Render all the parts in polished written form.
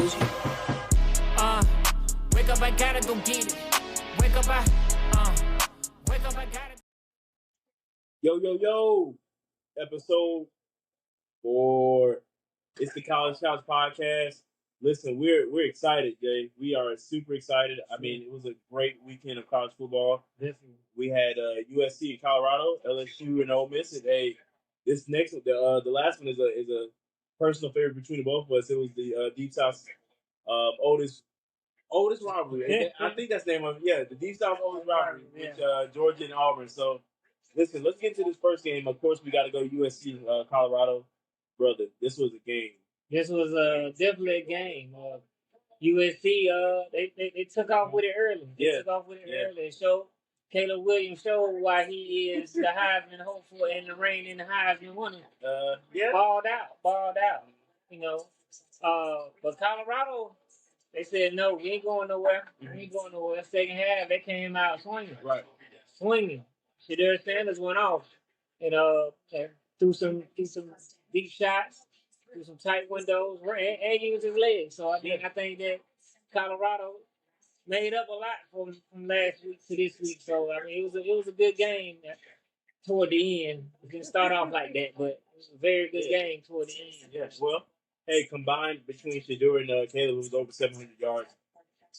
lose you. Wake up, I gotta go get it. Wake up, I gotta. Yo. Episode 4. It's the College Couch Podcast. Listen, we're excited, Jay. We are super excited. I mean, it was a great weekend of college football. Definitely. We had USC in Colorado, LSU and Ole Miss. And this next, the last one is a personal favorite between the both of us. It was the Deep South oldest rivalry. I think that's the name of it. Yeah, the Deep South oldest rivalry with Georgia and Auburn. So, listen, let's get into this first game. Of course, we got to go USC Colorado. Brother, this was a game. This was definitely a game. USC, they took off with it early. They showed Caleb Williams showed why he is the Heisman hopeful and the reigning Heisman winner. Balled out. You know, but Colorado, they said no, we ain't going nowhere. Second half, they came out swinging. Right. Shedeur Sanders went off and threw some deep shots, through some tight windows, and used his legs. So I think that Colorado made up a lot from last week to this week. So I mean, it was a good game toward the end. It didn't start off like that, but it was a very good game toward the end. Yes. Well, hey, combined between Shedeur and Caleb, it was over 700 yards.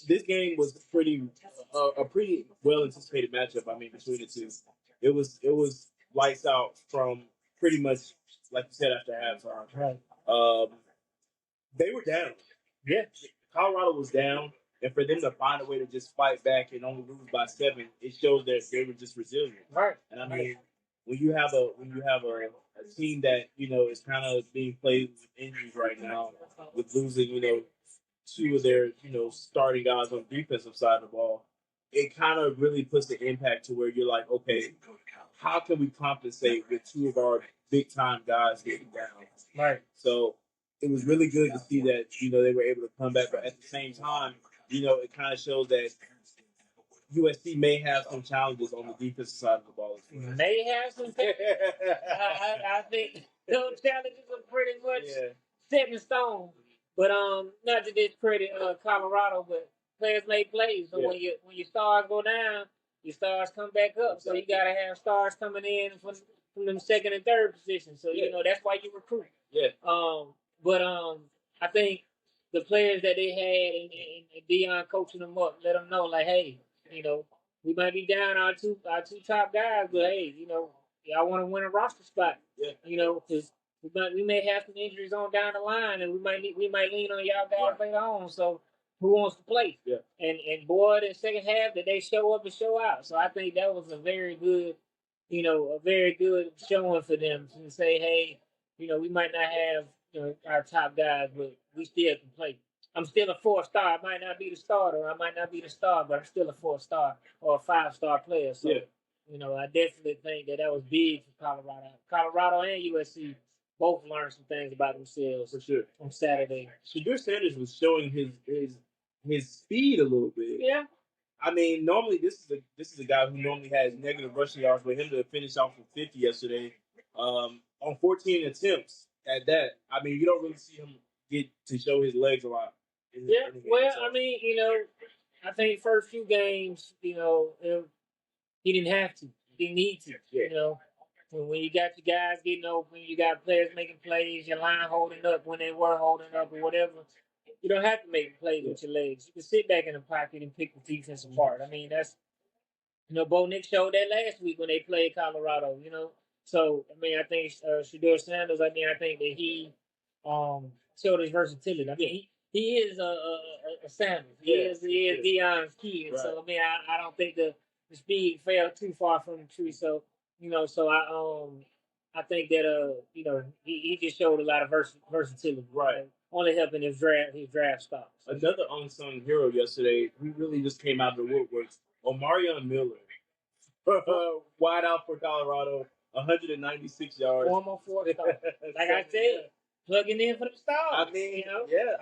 This game was a pretty well anticipated matchup. I mean, between the two, it was lights out from pretty much like you said after halftime. Right. They were down. Yeah. Colorado was down, and for them to find a way to just fight back and only lose by 7, it shows that they were just resilient. Right. And I mean, when you have a team that is kind of being played with injuries right now, with losing 2 of their starting guys on the defensive side of the ball, it kind of really puts the impact to where you're like, okay, how can we compensate with 2 of our big time guys getting down? Right. So it was really good to see that they were able to come back, but at the same time, it kind of shows that USC may have some challenges on the defensive side of the ball. May have some. I think those challenges are pretty much set in stone. But not to discredit Colorado, but players make plays. So when your stars go down, your stars come back up. So you gotta have stars coming in from them second and third positions. So that's why you recruit. Yeah. But I think the players that they had and Deion coaching them up, let them know like, hey, we might be down our two top guys, but hey, y'all want to win a roster spot. Yeah. Because we may have some injuries on down the line, and we might lean on y'all guys later on. So who wants to play? Yeah. And boy, the second half that they show up and show out. So I think that was a very good showing for them to say, hey, we might not have our top guys, but we still can play. I'm still a 4-star. I might not be the starter. I might not be the star, but I'm still a 4-star or a 5-star player. So, I definitely think that was big for Colorado. Colorado and USC both learned some things about themselves for sure on Saturday. Shedeur Sanders was showing his speed a little bit. Yeah. I mean, normally this is a guy who normally has negative rushing yards. For him to finish off with 50 yesterday, on 14 attempts at that, I mean, you don't really see him get to show his legs a lot. I mean, I think first few games, he didn't have to. He didn't need to. Yeah. When you got your guys getting open, you got players making plays, your line holding up when they were holding up or whatever, you don't have to make plays with your legs. You can sit back in the pocket and pick the defense apart. I mean, that's, Bo Nix showed that last week when they played Colorado, So, I mean, I think Shedeur Sanders, I think that he showed his versatility. I mean, he is a Sanders. He is Deion's kid. Right. So, I mean, I don't think the speed fell too far from the tree. So, I think that he just showed a lot of versatility. Right. Only helping his draft stocks. Another unsung hero yesterday, who really just came out of the woodwork, Omarion Miller. Wide out for Colorado, 196 yards. Former 4-star. Like I said, plugging in for the stars. I mean,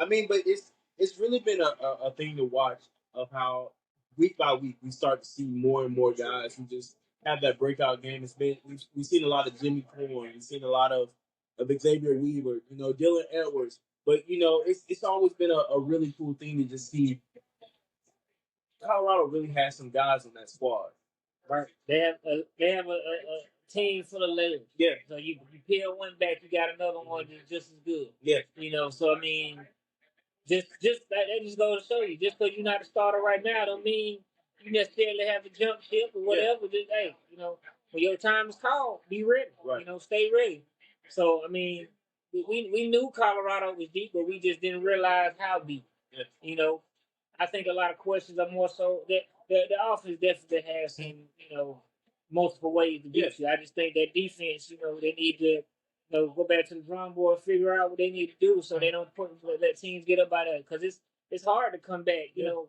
I mean, but it's really been a thing to watch of how week by week we start to see more and more guys who just have that breakout game. We've seen a lot of Jimmy Corn. We've seen a lot of Xavier Weaver. Dylan Edwards. But you know, it's always been a really cool thing to just see. Colorado really has some guys on that squad. Right. They have a team full of legs. Yeah. So you peel one back, you got another one that's just as good. Yeah. You know, so I mean, just that just goes to show you, just because you're not the starter right now, don't mean you necessarily have to jump ship or whatever. Yeah. Just hey, you know, when your time is called, be ready. Right. You know, stay ready. So I mean, we knew Colorado was deep, but we just didn't realize how deep. Yeah. You know, I think a lot of questions are more so that the offense definitely has some, you know, multiple ways to beat you. I just think that defense, you know, they need to, you know, go back to the drawing board, figure out what they need to do so they don't let teams get up by that, because it's hard to come back, you know,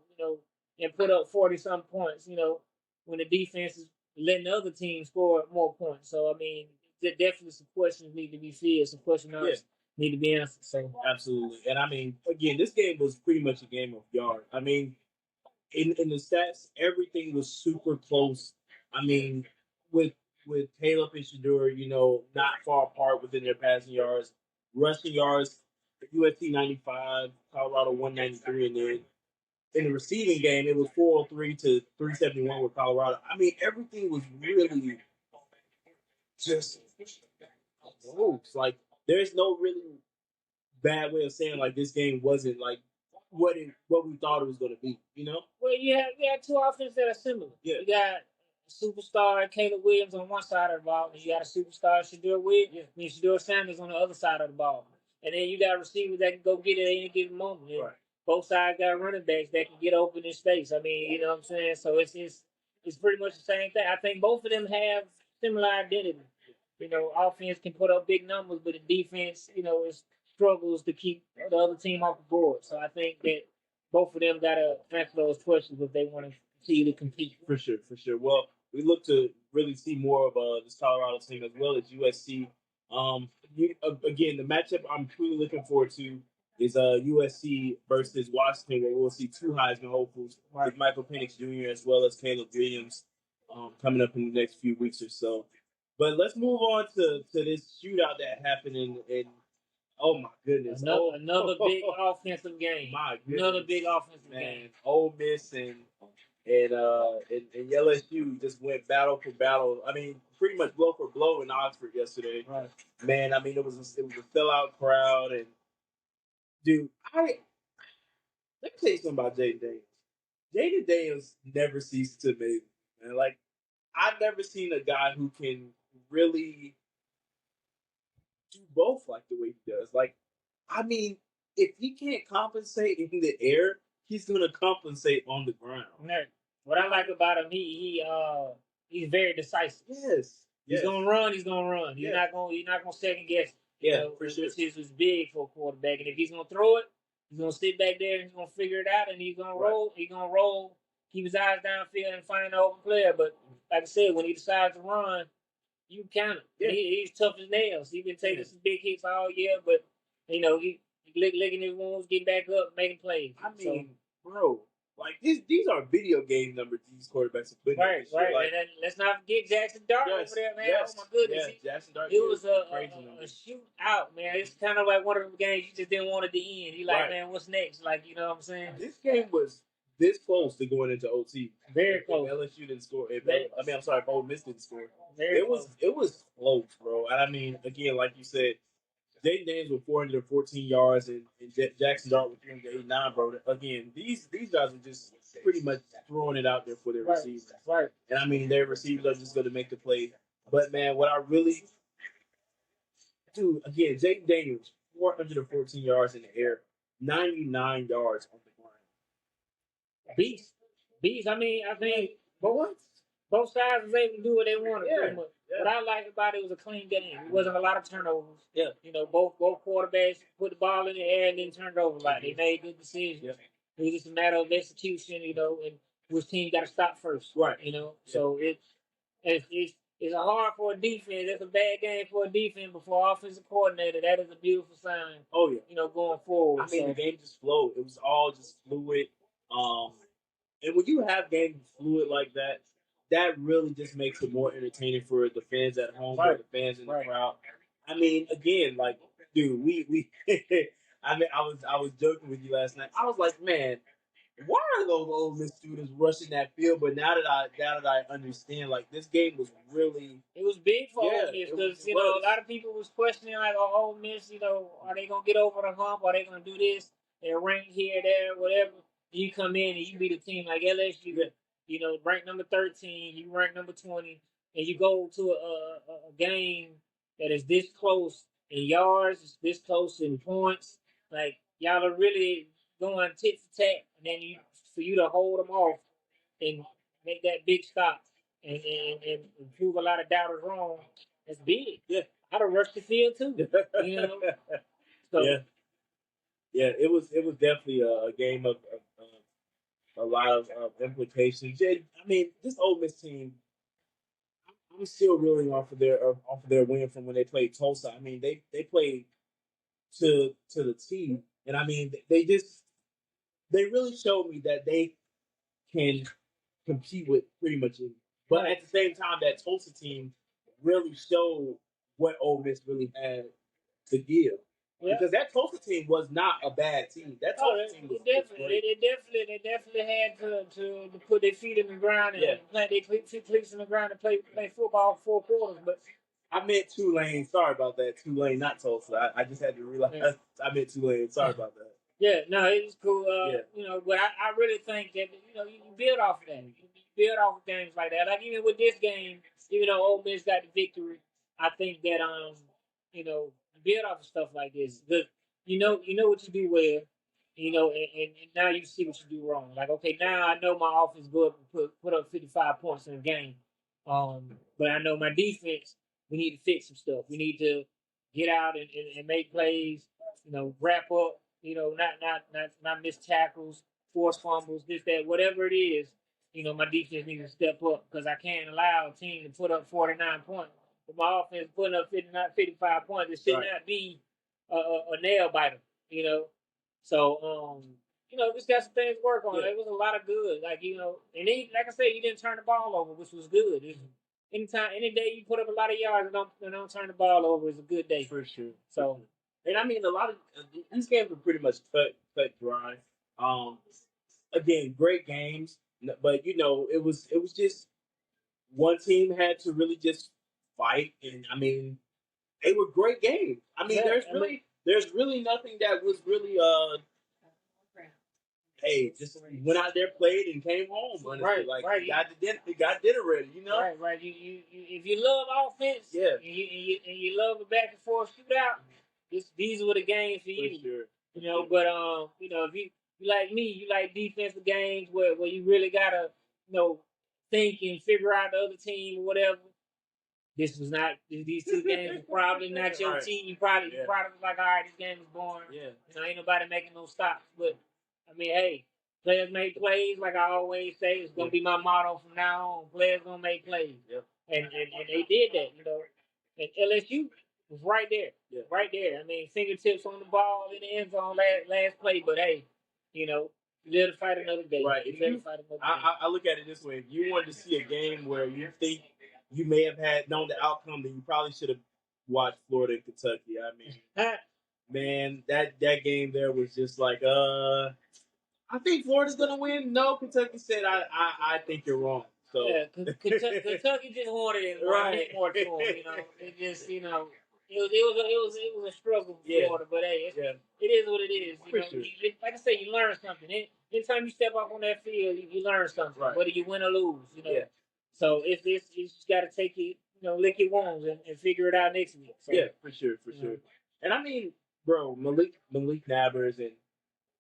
and put up 40-some points, you know, when the defense is letting the other team score more points. So I mean, there definitely some questions need to be filled, some questions need to be answered. So absolutely, and I mean, again, this game was pretty much a game of yard. I mean, in the stats, everything was super close. I mean, with Caleb and Shedeur, you know, not far apart within their passing yards, rushing yards, USC 95, Colorado 193, and then in the receiving game, it was 403 to 371 with Colorado. I mean, everything was really just close. Like, there's no really bad way of saying like this game wasn't like what we thought it was going to be. You know? Well, you have two offenses that are similar. Yeah. You got superstar Caleb Williams on one side of the ball, and you got a superstar Shedeur Williams. Yeah. I mean, Shedeur Sanders on the other side of the ball. And then you got receivers that can go get it at any given moment. And both sides got running backs that can get open in space. I mean, you know what I'm saying? So it's pretty much the same thing. I think both of them have similar identity. You know, offense can put up big numbers, but the defense, you know, struggles to keep the other team off the board. So I think that both of them got to answer those questions if they want to continue to compete. For sure. Well, we look to really see more of this Colorado team as well as USC. Again, the matchup I'm truly looking forward to is USC versus Washington, where we'll see two Heisman hopefuls, with Michael Penix Jr. as well as Caleb Williams, coming up in the next few weeks or so. But let's move on to this shootout that happened in oh my goodness, another big offensive game. My goodness, another big offensive game. Ole Miss and LSU just went battle for battle. I mean, pretty much blow for blow in Oxford yesterday. Right. Man, I mean, it was a sellout crowd, and dude, let me tell you something about Jaden Daniels. Jaden Daniels never ceases to amaze me, man. Like, I've never seen a guy who can really do both like the way he does. Like, I mean, if he can't compensate in the air, he's gonna compensate on the ground. What I like about him, he's very decisive. Yes. He's gonna run. He's gonna run. He's not gonna second guess. For sure. Which is big for a quarterback. And if he's gonna throw it, he's gonna sit back there and he's gonna figure it out, and he's gonna roll. He's gonna roll. Keep his eyes downfield and find the open player. But like I said, when he decides to run, you count him. Yeah. He's tough as nails. He's been taking some big hits all year, but you know he licking his wounds, getting back up, making plays. I mean, bro, like these are video game numbers. These quarterbacks are putting right. Like, and then let's not forget Jackson Dart over there, man. Yes, oh my goodness, Jackson Dart. It was a shootout, man. It's kind of like one of the games you just didn't want it to end. You like, man, what's next? Like, you know what I'm saying? This game was this close to going into OT. Very close. If LSU didn't score. I'm sorry, if Ole Miss didn't score. It was close, bro. And I mean, again, like you said, Jaden Daniels with 414 yards and Jackson Dart with 389, bro. Again, these guys are just pretty much throwing it out there for their receivers. Right. And I mean, their receivers are just going to make the play. But man, what I really do again, Jaden Daniels, 414 yards in the air, 99 yards on the ground. Beast. I mean, I think both sides was able to do what they wanted pretty much. Yeah. What I liked about it was a clean game. It wasn't a lot of turnovers. Yeah. You know, both quarterbacks put the ball in the air and then turned over. Like, they made good decisions. Yeah. It was just a matter of execution, you know, and which team got to stop first. Right. You know, so it's hard for a defense. It's a bad game for a defense, but for offensive coordinator, that is a beautiful sign. Oh, yeah. You know, going forward. I mean, the game just flowed. It was all just fluid. And when you have games fluid like that, that really just makes it more entertaining for the fans at home, for the fans in the crowd. I mean, again, like, dude, we I mean, I was joking with you last night. I was like, man, why are those Ole Miss students rushing that field? But now that I understand, like this game was really It was big for Yeah, Ole Miss it because was- you know a lot of people was questioning like, oh, Ole Miss, you know, are they gonna get over the hump? Are they gonna do this? They're ranked here, there, whatever. You come in and you beat a team like LSU, you know, ranked number 13, you rank number 20, and you go to a game that is this close in yards, it's this close in points. Like y'all are really going tit for tat, and then for you to hold them off and make that big stop and prove a lot of doubters wrong. That's big. Yeah. I'd have rushed the field too. You know. So yeah. It was definitely a game of a lot of implications. I mean, this Ole Miss team, I'm still reeling off of their win from when they played Tulsa. I mean, they played to the team, and I mean, they really showed me that they can compete with pretty much anyone. But at the same time, that Tulsa team really showed what Ole Miss really had to give. yeah. Because that Tulsa team was not a bad team. That Tulsa team was great. They definitely had to put their feet in the ground and plant their cleats in the ground and play football 4 quarters. But I meant Tulane. Sorry about that. Tulane, not Tulsa. I just had to realize I meant Tulane. Sorry about that. Yeah, no, it was cool. You know, but I really think that you build off of that. You build off of games like that. Like even with this game, even though Ole Miss got the victory, I think that you know, build off of stuff like this. You know what you do well, you know, and now you see what you do wrong. Like okay, now I know my offense go up and put up 55 points in a game, but I know my defense. We need to fix some stuff. We need to get out and make plays. You know, wrap up. You know, not miss tackles, force fumbles, this, that, whatever it is. You know, my defense needs to step up because I can't allow a team to put up 49 points. If my offense putting up 55 points, it should not be a nail biter. You know, so you know, just got some things to work on. It was a lot of good, like you know, and then, like I said, you didn't turn the ball over, which was good. Anytime, any day you put up a lot of yards and don't turn the ball over is a good day for sure. So. And I mean, a lot of these games were pretty much cut dry. Again, great games, but you know, it was just one team had to really just fight, and I mean, they were great games. I mean, there's really nothing that was really hey, just went out there, played, and came home. Honestly, right. Got dinner ready, you know. Right. You if you love offense, and you love a back and forth shootout. These were the games for you. Sure. You know, but you know, if you like me, you like defensive games where you really gotta, you know, think and figure out the other team or whatever. This was not these 2 games were probably not your team. You probably was like, all right, this game is boring. Yeah. You know, ain't nobody making no stops. But I mean, hey, players make plays, like I always say, it's gonna be my motto from now on. Players gonna make plays. Yep. And they did that, you know. And LSU was right there. Yeah. Right there. I mean, fingertips on the ball in the end zone last play, but hey, you know, you live to fight another day. Right. I look at it this way. If you wanted to see a game where you think you may have had known the outcome, then you probably should have watched Florida and Kentucky. I mean, man, that game there was just like, I think Florida's gonna win. No, Kentucky said, I think you're wrong. So yeah, Kentucky just wanted it more to them. You know, it just It was a struggle for Florida, but hey, it is what it is. You know, like I said, you learn something. Anytime you step up on that field, you learn something, whether you win or lose. You know, so you just got to take it, lick your wounds and figure it out next week. So, yeah, for sure. And I mean, bro, Malik Nabers and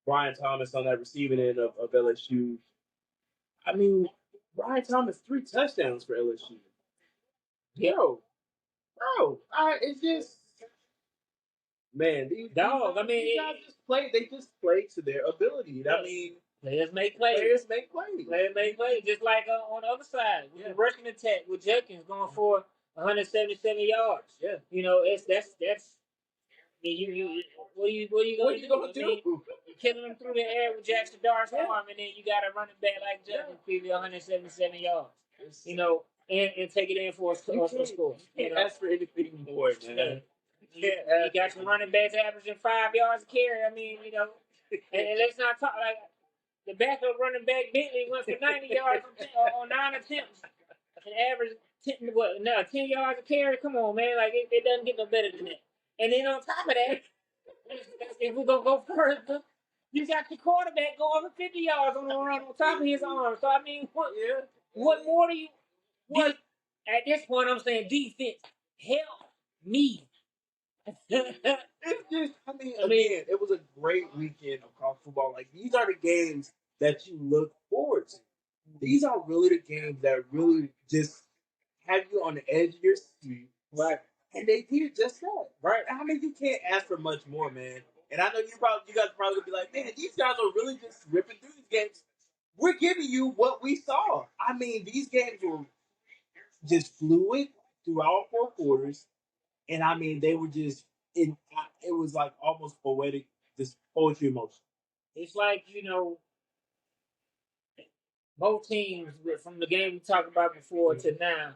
Brian Thomas on that receiving end of LSU. I mean, Brian Thomas 3 touchdowns for LSU. Bro, it's just, man, these guys just play. They just play to their ability. I mean, players make plays. Players make plays. Just like on the other side, with the rushing attack with Jenkins going for 177 yards. Yeah, that's. What are you gonna do? You're killing them through the air with Jackson Dart's arm, and then you got a running back like Jenkins, maybe 177 yards. And take it in for a score. Can't ask for anything more, man. You got some running backs averaging 5 yards a carry. I mean, and let's not talk like the backup running back Bentley went for 90 yards on 9 attempts and averaged 10 yards a carry. Come on, man. Like, it doesn't get no better than that. And then on top of that, if we're going to go further, you got the quarterback going for 50 yards on the run on top of his arm. So, I mean, what more do you... At this point, I'm saying defense, help me. It's just, again, it was a great weekend of college football. Like, these are the games that you look forward to. These are really the games that really just have you on the edge of your seat. Right. And they did just that. Right. I mean, you can't ask for much more, man. And I know you guys probably gonna be like, man, these guys are really just ripping through these games. We're giving you what we saw. I mean, these games were just fluid throughout 4 quarters. And I mean, they were just, it was like almost poetic, just poetry emotion. It's like, both teams from the game we talked about before to now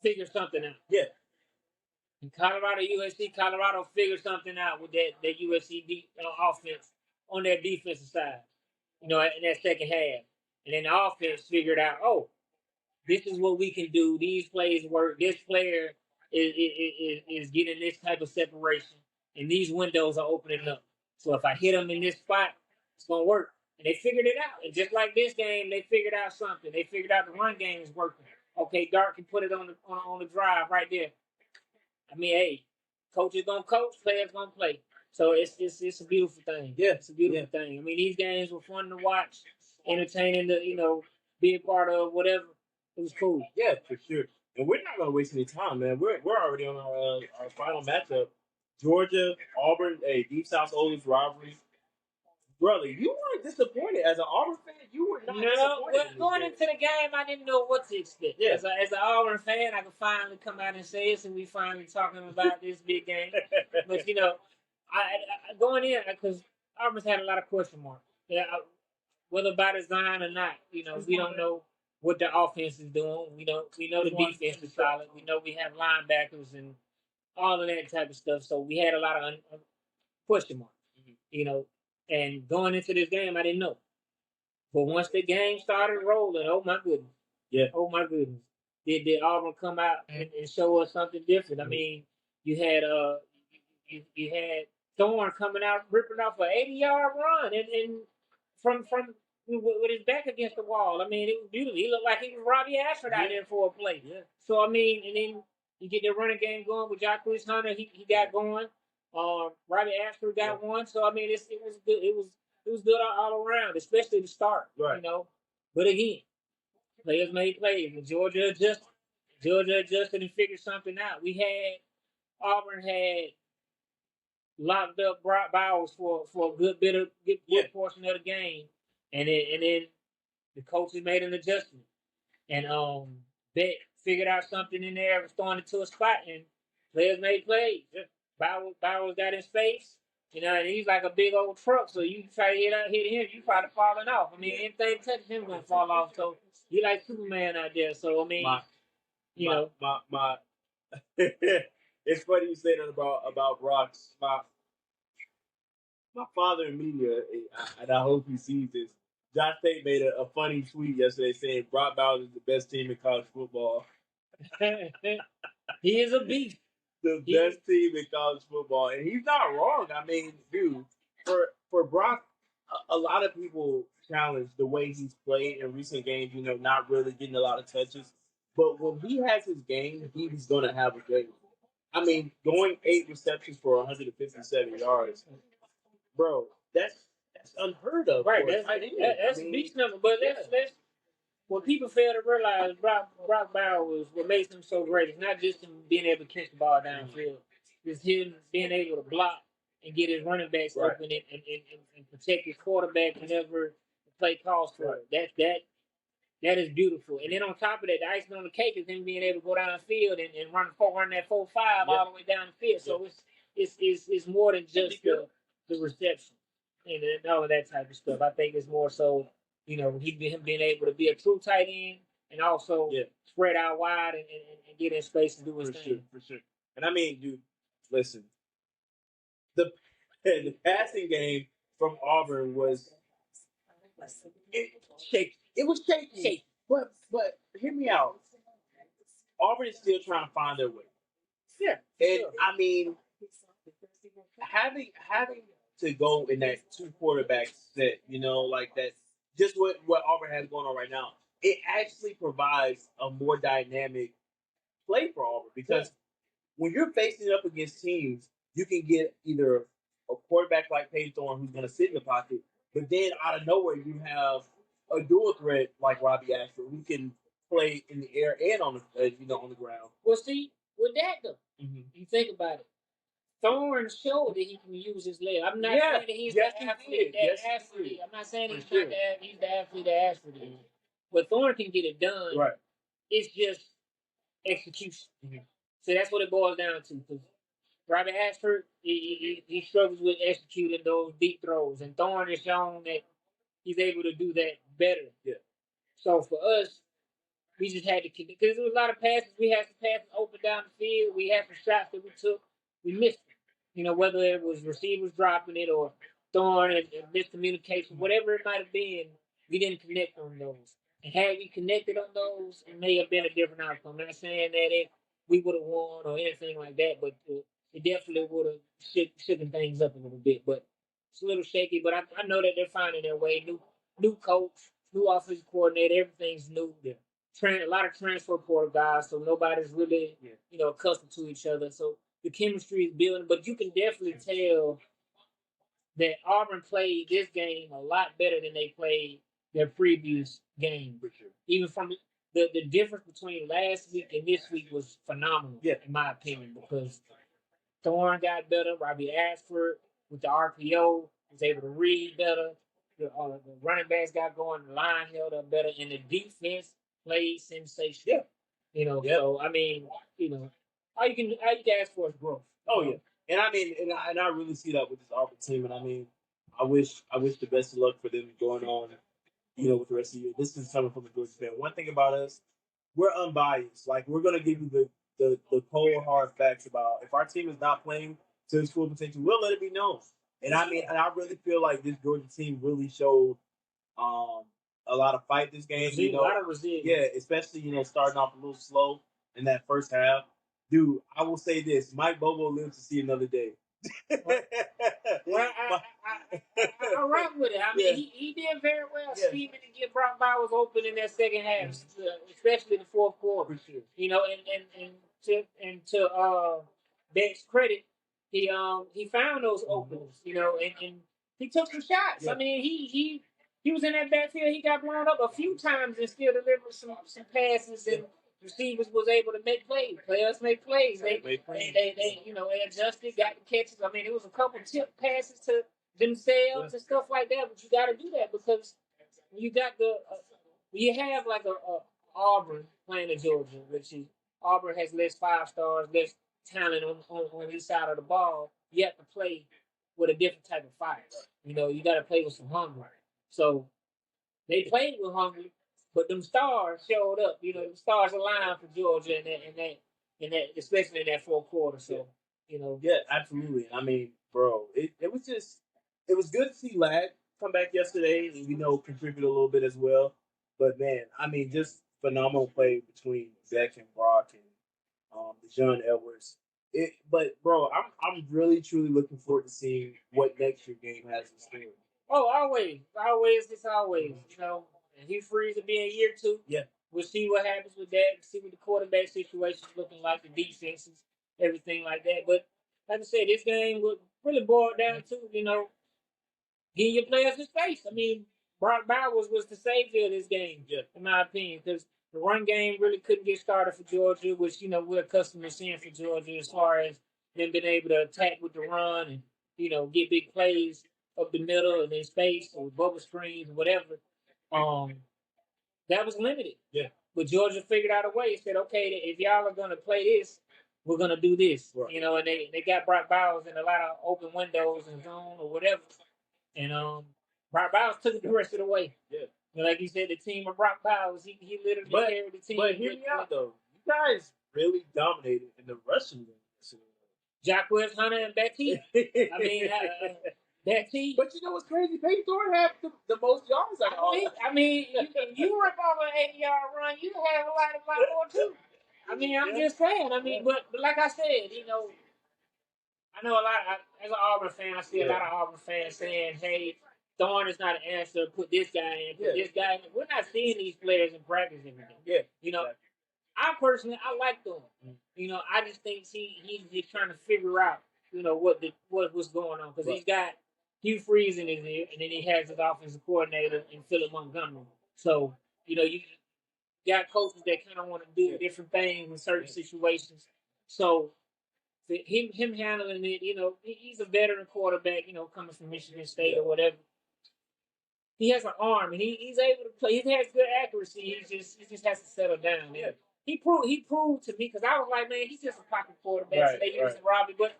figure something out. Yeah. In Colorado figured something out with that USC offense on their defensive side, in that second half. And then the offense figured out, this is what we can do. These plays work. This player is getting this type of separation, and these windows are opening up. So if I hit them in this spot, it's going to work. And they figured it out. And just like this game, they figured out something. They figured out the run game is working. Okay, Dart can put it on the drive right there. I mean, hey, coach is going to coach, players going to play. So it's a beautiful thing. Yeah. It's a beautiful thing. I mean, these games were fun to watch, entertaining to, be a part of, whatever. It was cool. Yeah, for sure. And we're not going to waste any time, man. We're already on our final matchup. Georgia, Auburn, Deep South Oldest rivalry. Brother, you weren't disappointed. As an Auburn fan, you were not disappointed. Well, going into the game, I didn't know what to expect. Yeah. As an Auburn fan, I could finally come out and say it, and we finally talking about this big game. But, I going in, because Auburn's had a lot of question marks. Yeah, whether by design or not, we don't know what the offense is doing. We know the defense is solid. We know we have linebackers and all of that type of stuff. So we had a lot of question marks, And going into this game, I didn't know. But once the game started rolling, oh my goodness. Yeah. Oh my goodness. Did Auburn come out and show us something different? I mean, you had Thorne coming out ripping off an 80-yard run and from with his back against the wall. I mean, it was beautiful. He looked like he was Robbie Ashford out there for a play. Yeah. So I mean, and then you get the running game going with Jacquees Hunter. He got going. Robbie Ashford got one. So I mean, it was good. It was good all around, especially the start. Right. But again, players made plays. And Georgia adjusted and figured something out. Auburn had locked up Brock Bowers for a good portion of the game. And then the coaches made an adjustment. And Beck figured out something in there, was throwing it to a spot, and players made plays. Bowers got in space, and he's like a big old truck, so you try to hit him, you probably falling off. I mean, anything touching him gonna fall off. So he like Superman out there. So I mean, my it's funny you say that about Brock. My father in media, and I hope he sees this. Josh Tate made a funny tweet yesterday saying Brock Bowers is the best team in college football. He is a beast. The best team in college football, and he's not wrong. I mean, dude, for Brock, a lot of people challenge the way he's played in recent games. Not really getting a lot of touches, but when he has his game, he's gonna have a game. I mean, going 8 receptions for 157 yards, bro. That's unheard of. Right, that's a beast number. But let's what people fail to realize, Brock Bowers, what makes him so great is not just him being able to catch the ball downfield. It's him being able to block and get his running backs open and protect his quarterback whenever the play calls for it. That is beautiful. And then on top of that, the icing on the cake is him being able to go down the field and run that 4-5 all the way down the field. So it's more than just the reception and all of that type of stuff. I think it's more so, him being able to be a true tight end and also spread out wide and get in space and do his thing. For sure. And I mean, dude, listen, the passing game from Auburn was shaky. It was shaky. But hear me out. Auburn is still trying to find their way. Yeah. And Sure. I mean, having to go in that two quarterback set, like that, just what Auburn has going on right now, it actually provides a more dynamic play for Auburn because when you're facing up against teams, you can get either a quarterback like Peyton Thorne who's going to sit in the pocket, but then out of nowhere you have a dual threat like Robbie Ashford who can play in the air and on the on the ground. Well, see, with that though, you think about it. Thorne showed that he can use his leg. I'm not saying that he's the athlete that Ashford. I'm not saying he's not he's the athlete that Ashford is. But Thorne can get it done. Right. It's just execution. So that's what it boils down to. Because Robbie Ashford, he struggles with executing those deep throws, and Thorne has shown that he's able to do that better. Yeah. So for us, we just had to because there was a lot of passes. We had some passes open down the field. We had some shots that we took. We missed them. Whether it was receivers dropping it or Thorne and miscommunication, whatever it might have been, we didn't connect on those. And had we connected on those, it may have been a different outcome. I'm not saying that we would have won or anything like that, but it definitely would have shaken things up a little bit. But it's a little shaky. But I know that they're finding their way. New coach, new offensive coordinator, everything's new. Yeah. A lot of transfer portal guys, so nobody's really accustomed to each other. So the chemistry is building, but you can definitely tell that Auburn played this game a lot better than they played their previous game. For sure. Even from the difference between last week and this week was phenomenal, in my opinion, because Thorne got better. Robbie Ashford with the RPO was able to read better. The running backs got going. The line held up better, and the defense played sensational. Yeah. So I mean, all you can ask for is growth. Oh yeah, and I mean, and I really see that with this Auburn team, and I mean, I wish the best of luck for them going on, with the rest of the year. This is coming from a Georgia fan. One thing about us, we're unbiased. Like we're gonna give you the cold hard facts about if our team is not playing to its full potential, we'll let it be known. And I mean, and I really feel like this Georgia team really showed a lot of fight this game. A lot of resilience. Yeah, especially starting off a little slow in that first half. Dude, I will say this: Mike Bobo lives to see another day. Well, I rock with it. I mean, he did very well scheming to get Brock Bowers open in that second half, especially the fourth quarter. For sure. And to Beck's credit, he found those openings, and he took some shots. Yeah. I mean, he was in that backfield. He got blown up a few times and still delivered some passes and. Receivers was able to make plays. Players make plays. They adjusted, got the catches. I mean, it was a couple tip passes to themselves and stuff like that. But you got to do that because you got you have like a Auburn playing at Georgia, which is Auburn has less 5 stars, less talent on this side of the ball. You have to play with a different type of fire. You got to play with some hunger. So they played with hunger. But them stars showed up. The stars aligned for Georgia in that, especially in that fourth quarter. So, Yeah, absolutely. I mean, bro, it was good to see Ladd come back yesterday and contribute a little bit as well. But man, I mean, just phenomenal play between Beck and Brock and John Edwards. But bro, I'm really truly looking forward to seeing what next year game has in store. Oh, always, it's always. And he frees to be in year 2. Yeah. We'll see what happens with that. See what the quarterback situation is looking like, the defenses, everything like that. But like I said, this game would really boil down to, getting your players in space. I mean, Brock Bowers was the savior of this game, in my opinion, because the run game really couldn't get started for Georgia, which, we're accustomed to seeing for Georgia as far as them being able to attack with the run and, get big plays up the middle and in space or bubble screens or whatever. That was limited. Yeah. But Georgia figured out a way. Said, okay, if y'all are going to play this, we're going to do this. Right. And they got Brock Bowers in a lot of open windows and zone or whatever. And Brock Bowers took it the rest of the way. Yeah. And like you said, the team of Brock Bowers, he literally carried the team. But hear me out, though. You guys really dominated in the rushing game. Jacquez Hunter and Betty. I mean, Betty. But you know what's crazy? Peyton Thorne had the most yards out of all. I mean, you rip off an 80-yard run, you have a lot more too. I mean, I'm just saying. I mean, but like I said, you know, I know a lot. As an Auburn fan, I see a lot of Auburn fans saying, "Hey, Thorne is not an answer. Put this guy in. Put this guy in." We're not seeing these players in practice every day. Yeah, you know, I personally like Thorne. You know, I just think he's just trying to figure out, you know, what's going on because he's got Hugh Freeze in his ear, and then he has his offensive coordinator in Philip Montgomery. So, you know, you got coaches that kind of want to do different things in certain situations. So, him handling it, you know, he's a veteran quarterback, you know, coming from Michigan State or whatever. He has an arm, and he's able to play. He has good accuracy. He just has to settle down. Yeah. He proved to me because I was like, man, he's just a pocket quarterback. So they used to Robbie, but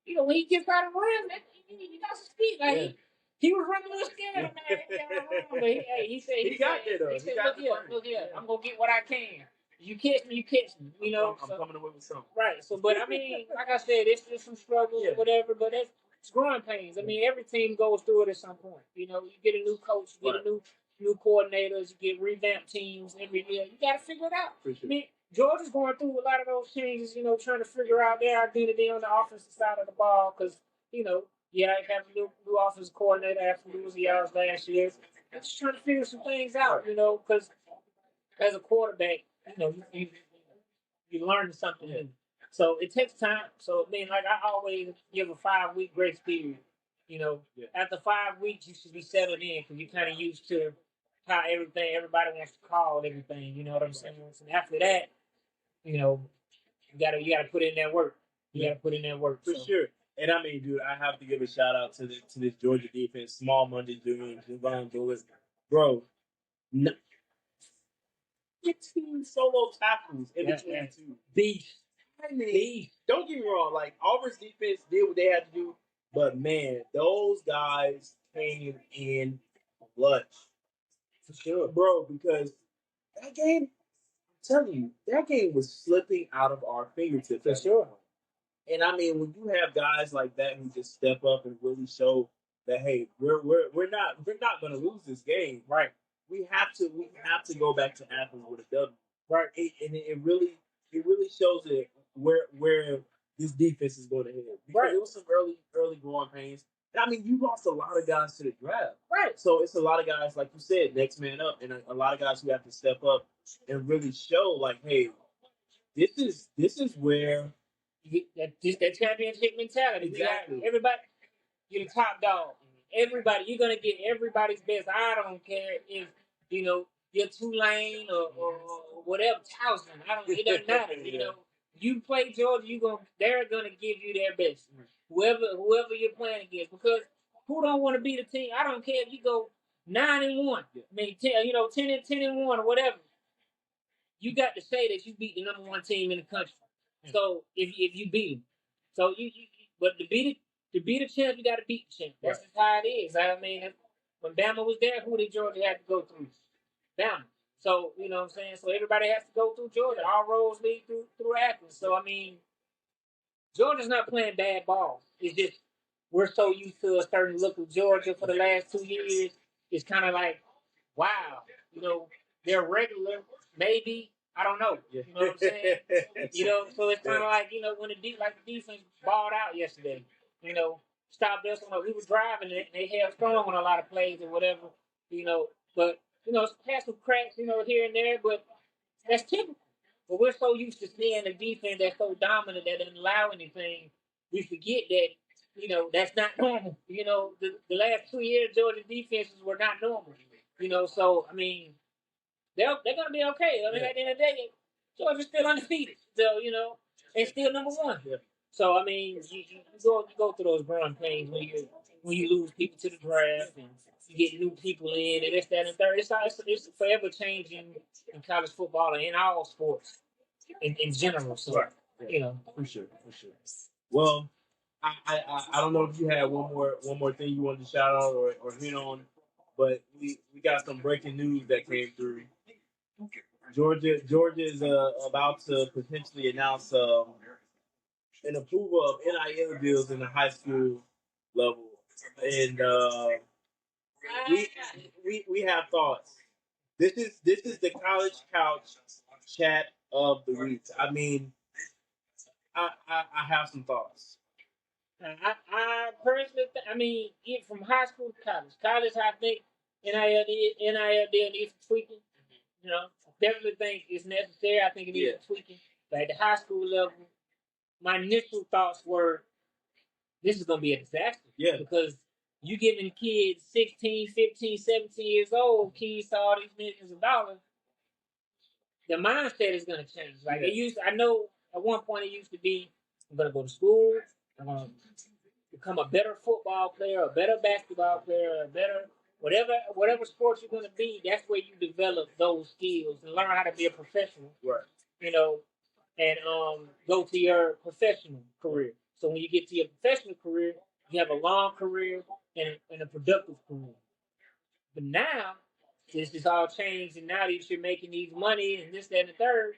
you know when he gets out of run, he got some speed. Like he was running a little scared, man. But he said he got there though. He said, look here, I'm gonna get what I can. You catch me, you know. I'm coming away with something. Right. So, but I mean, like I said, it's just some struggles or whatever. But it's growing pains. I mean, every team goes through it at some point. You know, you get a new coach, you get a new coordinators, you get revamped teams every year. You got to figure it out. Sure. I mean, Georgia's going through a lot of those changes, you know, trying to figure out their identity on the offensive side of the ball because, you know, I have a new offensive coordinator after losing yards last year. I'm just trying to figure some things out, you know, because as a quarterback, you know, you learn something new. So it takes time. So, I mean, like I always give a 5-week grace period. You know, after 5 weeks, you should be settled in because you're kind of used to how everybody wants to call everything. You know what I'm saying? So after that, you know, you gotta put in that work. You gotta put in that work for sure. And I mean, dude, I have to give a shout out to this Georgia defense. Small Monday doing Javon Bullis, bro. 15 solo tackles in between two. Beast. I mean, don't get me wrong. Like Auburn's defense did what they had to do, but man, those guys came in clutch. For sure, bro, because that game, I'm telling you, that game was slipping out of our fingertips. For sure. And I mean, when you have guys like that who just step up and really show that, hey, we're not going to lose this game, right? We have to go back to Athens with a W, right? And it really shows it where this defense is going to head. Because it was some early growing pains. I mean, you lost a lot of guys to the draft. Right. So it's a lot of guys, like you said, next man up, and a lot of guys who have to step up and really show, like, hey, this is where that championship mentality. Exactly. Everybody, you're the top dog. Everybody, you're gonna get everybody's best. I don't care if you know you're Tulane or whatever Towson. It doesn't matter. You know, you play Georgia, they're gonna give you their best. Whoever you're playing against, because who don't want to be the team? I don't care if you go 9-1. I mean, 10-1 or whatever. You got to say that you beat the number one team in the country. So if you beat them, so but to beat a champ, you got to beat the champ. That's just how it is. I mean, when Bama was there, who did Georgia have to go through? Bama. So you know what I'm saying. So everybody has to go through Georgia. All roads lead through Athens. So I mean. Georgia's not playing bad ball. It's just we're so used to a certain look of Georgia for the last 2 years. It's kind of like, wow, you know, they're regular, maybe. I don't know. You know what I'm saying? You know, so it's kind of like, you know, when the defense balled out yesterday, you know, stopped us. We were driving and they held strong on a lot of plays or whatever, you know. But, you know, had some cracks, you know, here and there, but that's typical. But we're so used to seeing a defense that's so dominant that doesn't allow anything, we forget that, you know, that's not normal. You know, the last 2 years, Georgia defenses were not normal. You know, so, I mean, they're going to be okay. I mean, at the end of the day, Georgia's still undefeated. So, you know, they're still number one. Yeah. So, I mean, you go through those growing pains when you lose people to the draft and you get new people in and this, that, and third. It's forever changing in college football and in all sports in general. So, you know. For sure. Well, I don't know if you had one more thing you wanted to shout out or hit on, but we got some breaking news that came through. Georgia is about to potentially announce an approval of NIL deals in the high school level, and we have thoughts. This is the college couch chat of the week. I mean, I have some thoughts. I personally, I mean, from high school to college. College, I think NIL deal needs some tweaking. You know, definitely think it's necessary. I think it needs some tweaking. But at the high school level, my initial thoughts were, this is going to be a disaster. Yeah. Because you giving kids 16, 15, 17 years old, keys to all these millions of dollars, the mindset is going to change. Like I know at one point it used to be, I'm going to go to school, I'm going to become a better football player, a better basketball player, a better whatever sport you're going to be. That's where you develop those skills and learn how to be a professional. Right. You know, and go to your professional career. So when you get to your professional career, you have a long career and a productive career. But now, this is all changed, and now that you're making these money and this, that, and the third,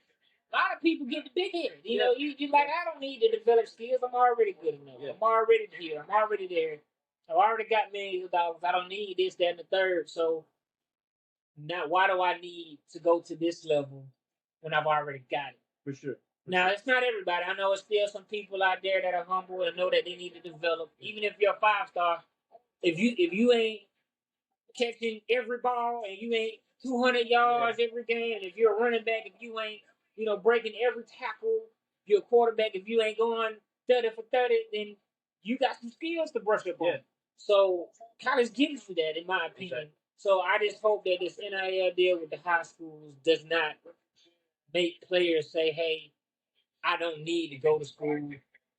a lot of people get the big headed. You know, you're like, I don't need to develop skills. I'm already good enough. I'm already here. I'm already there. I've already got millions of dollars. I don't need this, that, and the third. So now, why do I need to go to this level when I've already got it? For sure. Now, it's not everybody. I know it's still some people out there that are humble and know that they need to develop. Even if you're a 5-star, if you ain't catching every ball and you ain't 200 yards every game, and if you're a running back, if you ain't breaking every tackle, you're a quarterback, if you ain't going 30 for 30, then you got some skills to brush up on. Yeah. So college gives you that, in my opinion. Okay. So I just hope that this NIL deal with the high schools does not make players say, hey, I don't need to go to school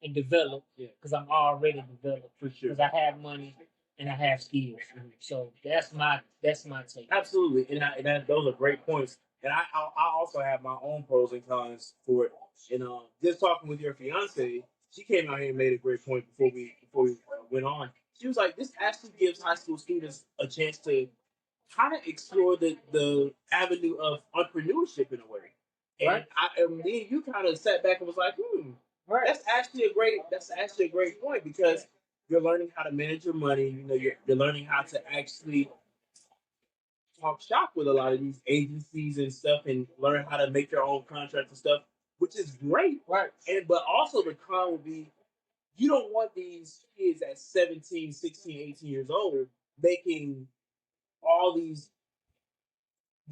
and develop because I'm already developed. For sure. Because I have money and I have skills. So that's my take. Absolutely, and those are great points. And I also have my own pros and cons for it. And just talking with your fiance, she came out here and made a great point before we went on. She was like, this actually gives high school students a chance to kind of explore the avenue of entrepreneurship in a way. And me and you kind of sat back and was like, that's actually a great point, because you're learning how to manage your money. You know, you're learning how to actually talk shop with a lot of these agencies and stuff, and learn how to make your own contracts and stuff, which is great. Right. But also the con would be, you don't want these kids at 17, 16, 18 years old making all these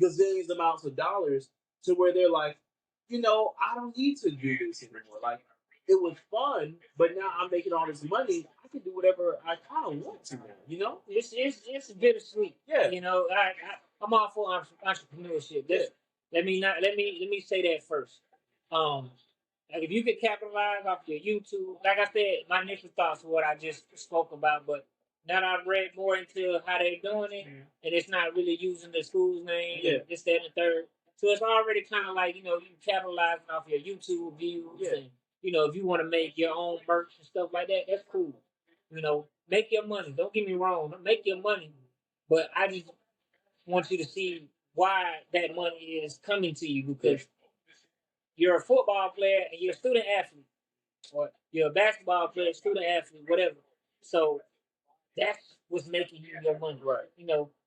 gazillions amounts of dollars to where they're like, I don't need to do this anymore. Like, it was fun, but now I'm making all this money. I can do whatever I kind of want to now, It's bittersweet. Yeah. I'm all for entrepreneurship. Let me say that first. Like, if you could capitalize off your YouTube, like I said, my initial thoughts are what I just spoke about, but now that I've read more into how they're doing it, and it's not really using the school's name, and this, that, and the third. So it's already kind of like, you capitalizing off your YouTube views, and, if you want to make your own merch and stuff like that, that's cool. Make your money. Don't get me wrong. Make your money. But I just want you to see why that money is coming to you, because you're a football player and you're a student athlete, or you're a basketball player, student athlete, whatever. So that's what's making you your money. Right.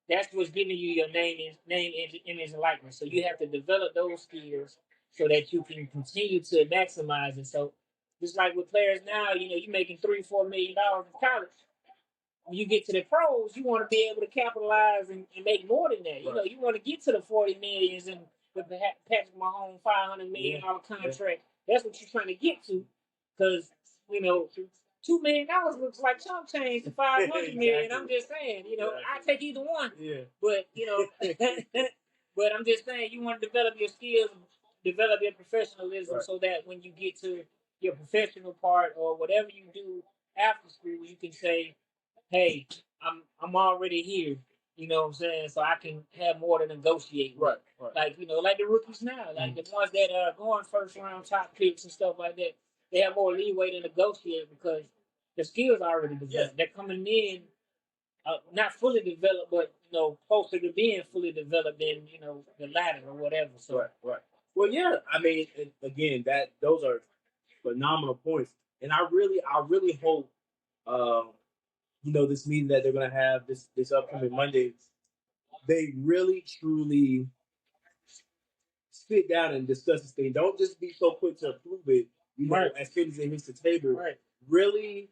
That's what's giving you your name, image, and likeness. So you have to develop those skills so that you can continue to maximize it. So just like with players now, you're making $3-4 million in college. When you get to the pros, you want to be able to capitalize and make more than that. Right. You want to get to the 40 millions and with the Patrick Mahomes $500 million contract. Yeah. That's what you're trying to get to, because $2 million looks like chump change to $500 million. I'm just saying, I take either one. Yeah. But but I'm just saying, you want to develop your skills, develop your professionalism, so that when you get to your professional part or whatever you do after school, you can say, hey, I'm already here. You know what I'm saying? So I can have more to negotiate with. Right. Like, like the rookies now, like the ones that are going first round top picks and stuff like that, they have more leeway to negotiate because the skills are already developed. Yeah. They're coming in not fully developed, but closer to being fully developed than the latter or whatever. So right. Well, yeah. I mean, again, those are phenomenal points. And I really hope, this meeting that they're gonna have this upcoming Monday, they really truly sit down and discuss this thing. Don't just be so quick to approve it, Right. as soon as it hits the table. Right. Really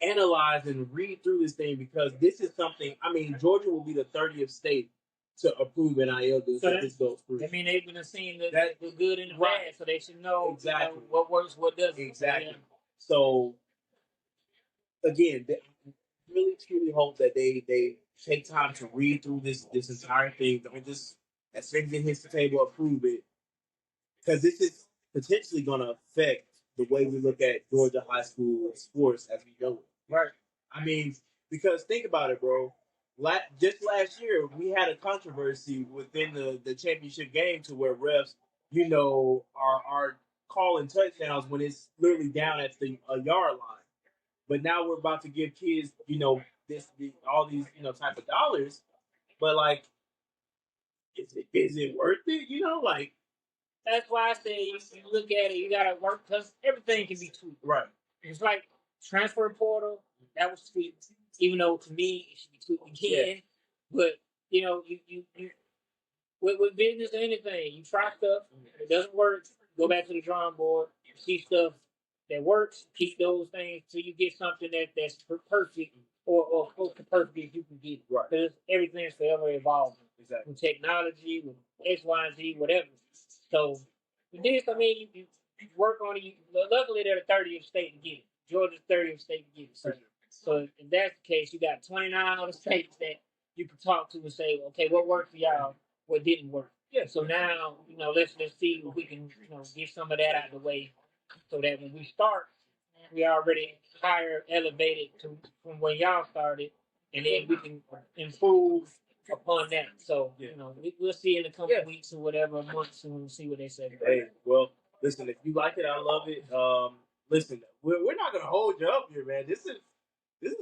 analyze and read through this thing, because this is something. I mean, Georgia will be the 30th state to approve NIL deals if this goes through. I mean, they've been seeing the good and the Right. bad, so they should know, Exactly. what works, what doesn't. Exactly. Yeah. So, again, I really truly hope that they take time to read through this entire thing. Don't just, as soon as it hits the table, approve it, because this is potentially going to affect the way we look at Georgia high school sports as we know it. Right. I mean, because think about it, bro. Just last year, we had a controversy within the championship game to where refs, are calling touchdowns when it's literally down at the yard line. But now we're about to give kids, all these, type of dollars. But like, is it worth it? That's why I say you look at it, you gotta work, because everything can be tweaked. Right. It's like transfer portal, that was tweaked. Even though to me it should be tweaked again. Yeah. But you with business or anything, you try stuff, if it doesn't work, go back to the drawing board, see stuff that works, keep those things till you get something that's perfect or close to perfect as you can get. Right. Because everything's forever evolving. Exactly. With technology, with X, Y, and Z, whatever. So with this, I mean, you work on it. Luckily, they're the 30th state to get it. Georgia's 30th state to get it. So if that's the case, you got 29 other states that you can talk to and say, okay, what worked for y'all, what didn't work. Yeah. So now, let's see if we can, get some of that out of the way, so that when we start, we already higher elevated from when y'all started, and then we can improve upon that. So, we'll see in a couple weeks or whatever, months, and we'll see what they say. Hey, well, listen, if you like it, I love it. Listen, we're not gonna hold you up here, man. This has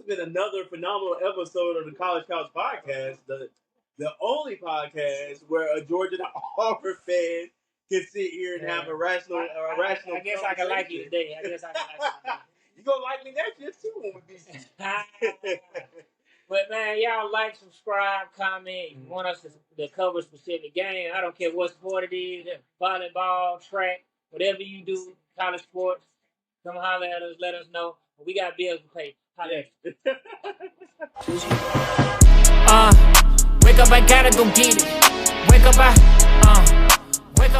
been another phenomenal episode of the College Couch Podcast, the only podcast where a Georgia and Auburn fan can sit here and have a rational. I guess I can like you today. You gonna like me next year too when we be. But man, y'all like, subscribe, comment. You want us to cover a specific game? I don't care what sport it is, volleyball, track, whatever you do, college sports. Come holler at us, let us know. We got bills to pay. Wake up, I gotta go get it. Wake up,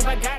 I gotta.